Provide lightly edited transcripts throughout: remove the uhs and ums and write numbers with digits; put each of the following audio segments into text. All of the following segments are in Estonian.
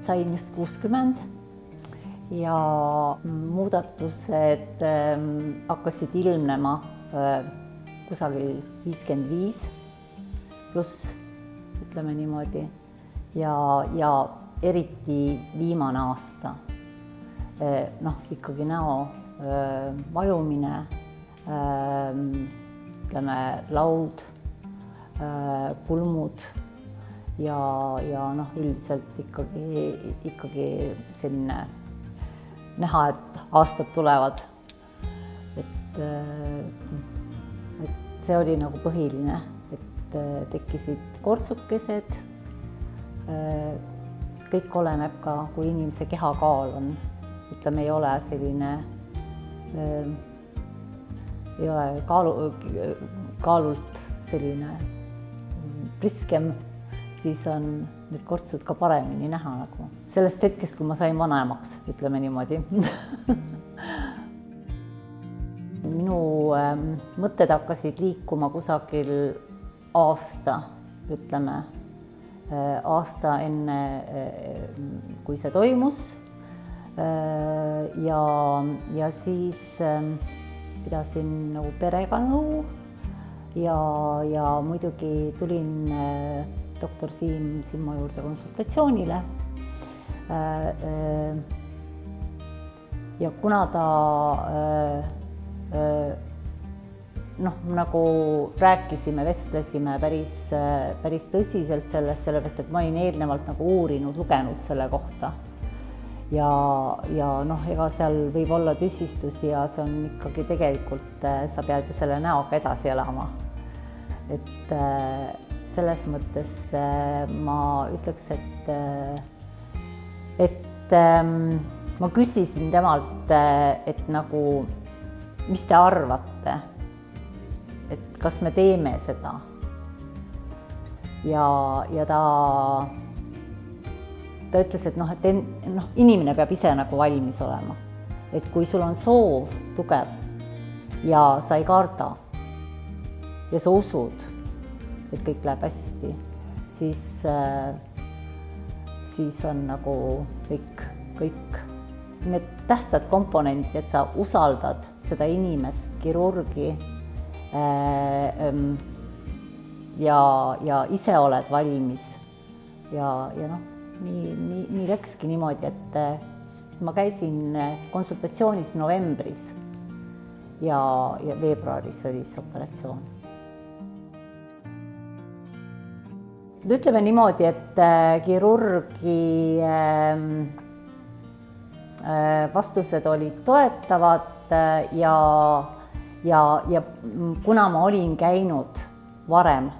sain just 60 ja muudatused hakkasid ilmnema kusagil 55 pluss, ütleme niimoodi, ja eriti viimane aasta. Ikkagi näo vajumine, ütleme laud, pulmud ja üldiselt ikkagi selline näha, et aastad tulevad. Et see oli nagu põhiline, et tekkisid kortsukesed. Kõik oleneb ka, kui inimese kehakaal on. Ütleme, ei ole selline, ei ole kaalult selline priskem, siis on need kortsud ka paremini näha nagu. Sellest hetkest, kui ma sain vanemaks, ütleme niimoodi. Minu mõtted hakkasid liikuma kusagil aasta, ütleme, aasta enne, kui see toimus. Ja siis pidasin nagu perega nõu ja muidugi tulin doktor Siim Simmo juurde konsultatsioonile. Ja kuna ta nagu rääkisime, vestlesime päris tõsiselt sellest, sellepärast, et ma olin eelnevalt nagu uurinud, lugenud selle kohta. Ja ega seal võib olla tüsistusi ja see on ikkagi tegelikult, sa pead ju selle näoga edasi elama. Et selles mõttes ma ütleks, et ma küsisin temalt, et nagu, mis te arvate, et kas me teeme seda. Ja ta ütles, et inimene peab ise nagu valmis olema. Et kui sul on soov tugev ja sa ei karda ja sa usud, et kõik läheb hästi, siis on nagu kõik need tähtsad komponendid, et sa usaldad seda inimest, kirurgi ja ise oled valmis ja nii läkski niimoodi, et ma käisin konsultatsioonis novembris ja veebruaris oli see operatsioon. Ütleme niimoodi, et kirurgi vastused olid toetavad ja kuna ma olin käinud varem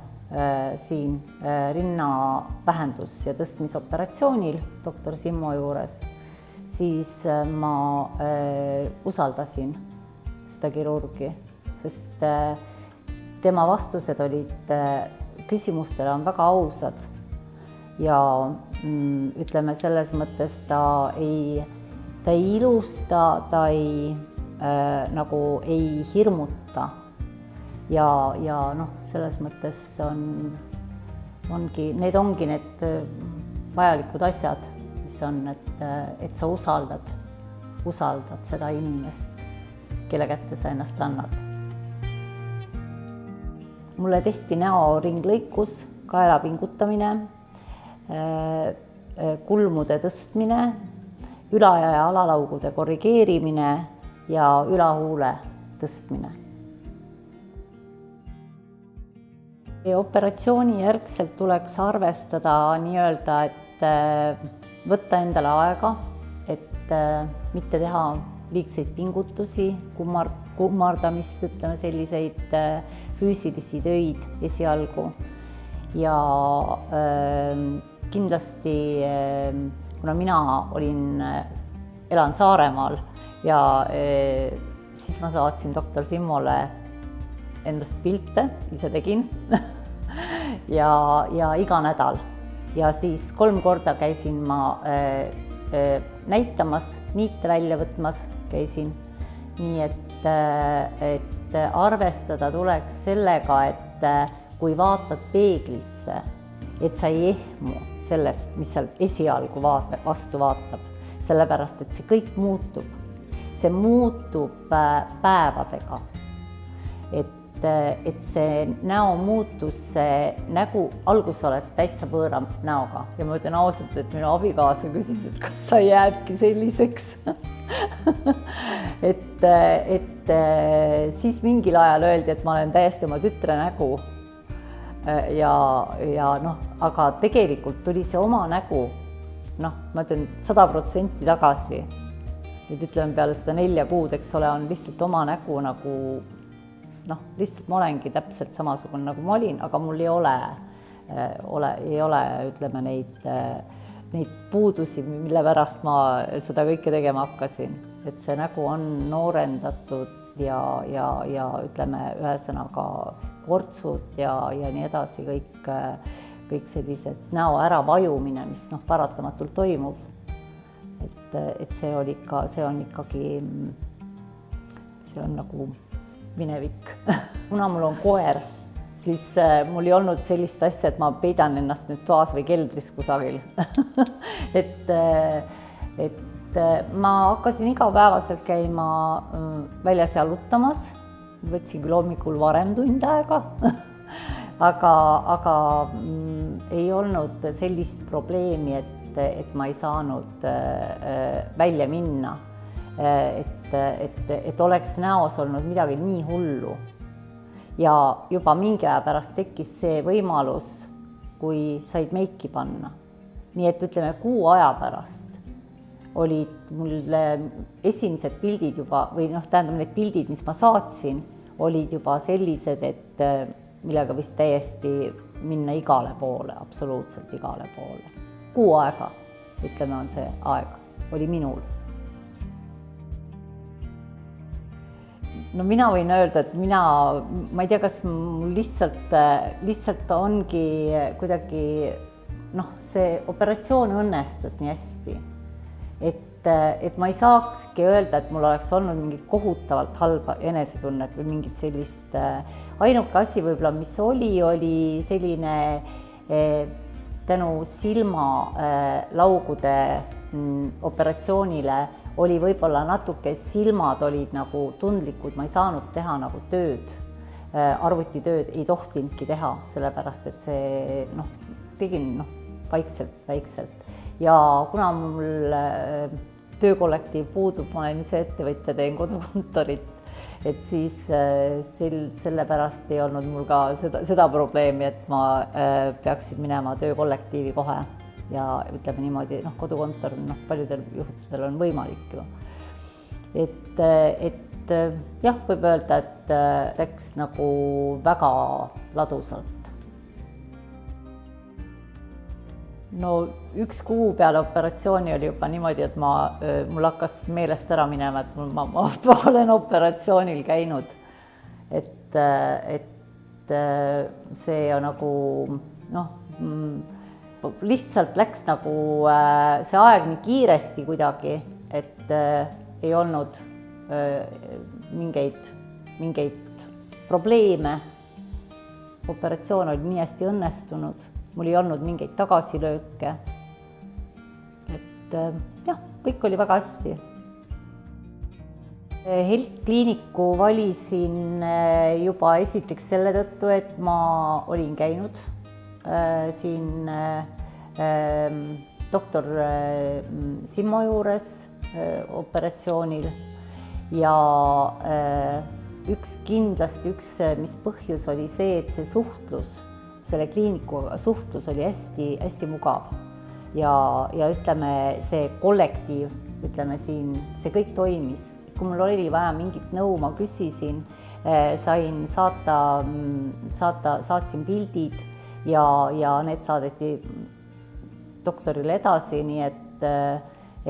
siin rinnavähendus- ja tõstmisoperatsioonil doktor Simmo juures, siis ma usaldasin seda kirurgi, sest tema vastused olid küsimustele on väga ausad ja ütleme selles mõttes ta ei ilusta, ta nagu ei hirmuta ja selles mõttes need ongi need vajalikud asjad, mis on, et sa usaldad seda inimest, kelle kätte sa ennast annad. Mulle tehti näoringlõikus, kaela pingutamine, kulmude tõstmine, üla- ja alalaugude korrigeerimine ja ülahuule tõstmine. Operatsiooni järgselt tuleks arvestada nii-öelda, et võtta endale aega, et mitte teha liigseid pingutusi, kummardamist, ütleme selliseid füüsilisi töid esialgu. Ja kindlasti, kuna mina elan Saaremaal ja siis ma saatsin doktor Simmole endast pilte, ise tegin ja iga nädal. Ja siis 3 korda käisin ma näitamas, niite välja võtmas käisin. Nii et arvestada tuleks sellega, et kui vaatad peeglisse, et sa ei ehmu, sellest, mis seal esialgu vastu vaatab, sellepärast et see kõik muutub. See muutub päevadega. Et see näo muutus, see nägu, alguses oled täitsa võõra näoga ja ma ütlen ausalt, et minu abikaasa küsis, et kas sa jäädki selliseks. et siis mingil ajal öeldi, et ma olen täiesti oma tütre nägu. Ja noh, aga tegelikult tuli see oma nägu, noh, ma ütlen 100% tagasi. Nüüd ütleme peale seda 4 kuud, eks ole, on lihtsalt oma nägu nagu noh, lihtsalt ma olengi täpselt samasugune, nagu ma olin, aga mul ei ole, ütleme, neid puudusi, mille pärast ma seda kõike tegema hakkasin. Et see nägu on noorendatud ja ütleme, ühesõnaga kortsud ja nii edasi, kõik sellised näo äravajumine, mis noh, paratamatult toimub. Et see on ikkagi, see on nagu minevik. Kuna mul on koer, siis mul ei olnud sellist asja, et ma peidan ennast nüüd toas või keldris kusagil. et ma hakkasin igapäevaselt käima väljas jalutamas, võtsin küll hommikul varem tund aega, aga ei olnud sellist probleemi, et ma ei saanud välja minna. Et oleks näos olnud midagi nii hullu. Ja juba mingi aja pärast tekkis see võimalus, kui said meiki panna. Nii et ütleme 6 aja pärast olid mul esimesed pildid juba, või noh, tähendab need pildid, mis ma saatsin, olid juba sellised, et millega vist täiesti minna igale poole, absoluutselt igale poole. 6 aega, ütleme, on see aeg, oli minul. No mina võin öelda, et ma ei tea, kas mul lihtsalt ongi kuidagi, noh, see operatsioon õnnestus nii hästi, et ma ei saakski öelda, et mul oleks olnud mingit kohutavalt halba enesetunnet või mingit sellist, ainuke asi võib-olla, mis oli selline tänu silmalaugude operatsioonile oli võib-olla natuke, silmad olid nagu tundlikud, ma ei saanud teha nagu tööd, arvutitööd ei tohtinudki teha, sellepärast et see noh, tegin vaikselt. Ja kuna mul töökollektiiv puudub, ma olen ise ettevõtja, teen kodukontorit, et siis sellepärast ei olnud mul ka seda probleemi, et ma peaksin minema töökollektiivi kohe. Ja ütleme niimoodi, noh, kodukontor paljudel juhtudel on võimalik ju. Et jah, võib öelda, et läks nagu väga ladusalt. No 1 kuu peale operatsiooni oli juba niimoodi, et mul hakkas meelest ära minema, et ma olen operatsioonil käinud. Et see on nagu, noh, lihtsalt läks nagu see aeg nii kiiresti kuidagi, et ei olnud mingeid probleeme. Operatsioon oli nii hästi õnnestunud, mul ei olnud mingeid tagasilööke. Et jah, kõik oli väga hästi. Health Kliiniku valisin juba esiteks selle tõttu, et ma olin käinud siin doktor Simmo juures operatsioonil ja kindlasti üks, mis põhjus oli see, et see suhtlus, selle kliinikuga suhtlus oli hästi mugav ja ütleme, see kollektiiv, ütleme siin, see kõik toimis. Kui mul oli vaja mingit nõu, ma küsisin, saatsin pildid ja need saadeti doktorile edasi, nii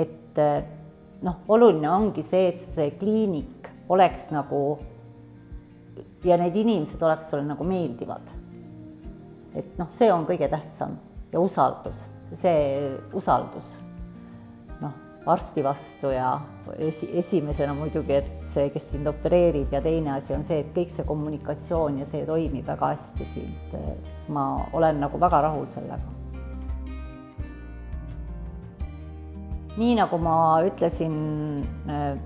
et noh, oluline ongi see, et see kliinik oleks nagu ja need inimesed oleks sulle nagu meeldivad. Et noh, see on kõige tähtsam ja usaldus, noh, arsti vastu ja esimesena muidugi, et see, kes sind opereerib ja teine asi on see, et kõik see kommunikatsioon ja see toimib väga hästi siin. Ma olen nagu väga rahul sellega. nii nagu ma ütlesin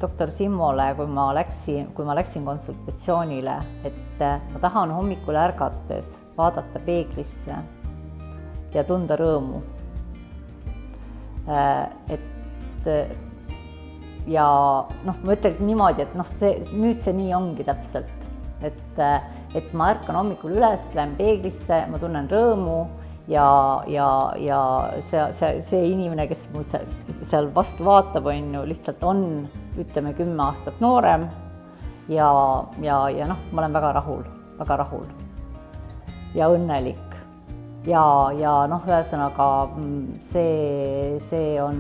doktor Simmole, kui ma läksin konsultatsioonile, et ma tahan hommikul ärgates vaadata peeglisse ja tunda rõõmu. Ja ma ütlen niimoodi, et nüüd see nii ongi täpselt, et ma ärkan hommikul üles, lähen peeglisse, ma tunnen rõõmu ja see inimene, kes mul seal vastu vaatab, lihtsalt on, ütleme, 10 aastat noorem ja ma olen väga rahul ja õnnelik. Ja ühesõnaga see on,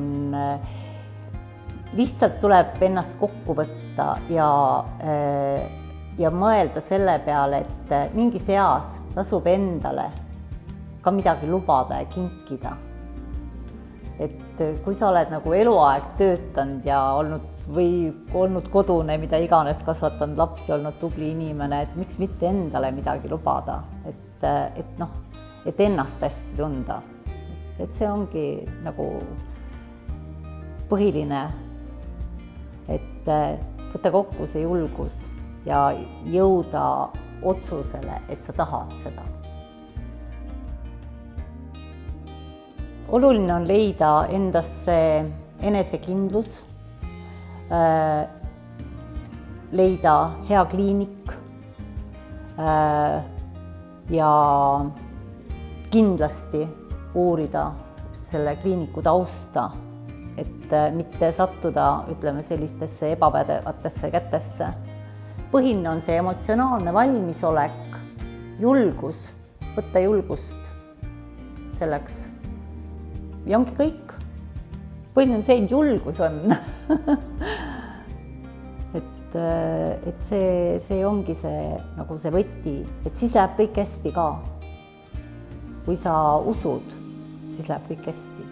lihtsalt tuleb ennast kokku võtta ja mõelda selle peale, et mingis eas tasub endale ka midagi lubada ja kinkida. Et kui sa oled nagu eluaeg töötanud ja olnud kodune, mida iganes, kasvatanud lapsi, olnud tubli inimene, et miks mitte endale midagi lubada, et ennast hästi tunda. Et see ongi nagu põhiline, et võtta kokku see julgus ja jõuda otsusele, et sa tahad seda. Oluline on leida endasse enesekindlus, leida hea kliinik ja kindlasti uurida selle kliiniku tausta, et mitte sattuda, ütleme, sellistesse ebapädevatesse kätesse. Põhiline on see emotsionaalne valmisolek, julgus, võtta julgust selleks. Ja ongi kõik. Põhiline on see, et julgus on. et see ongi nagu see võti, et siis läheb kõik hästi ka. Kui sa usud, siis läheb kõik hästi.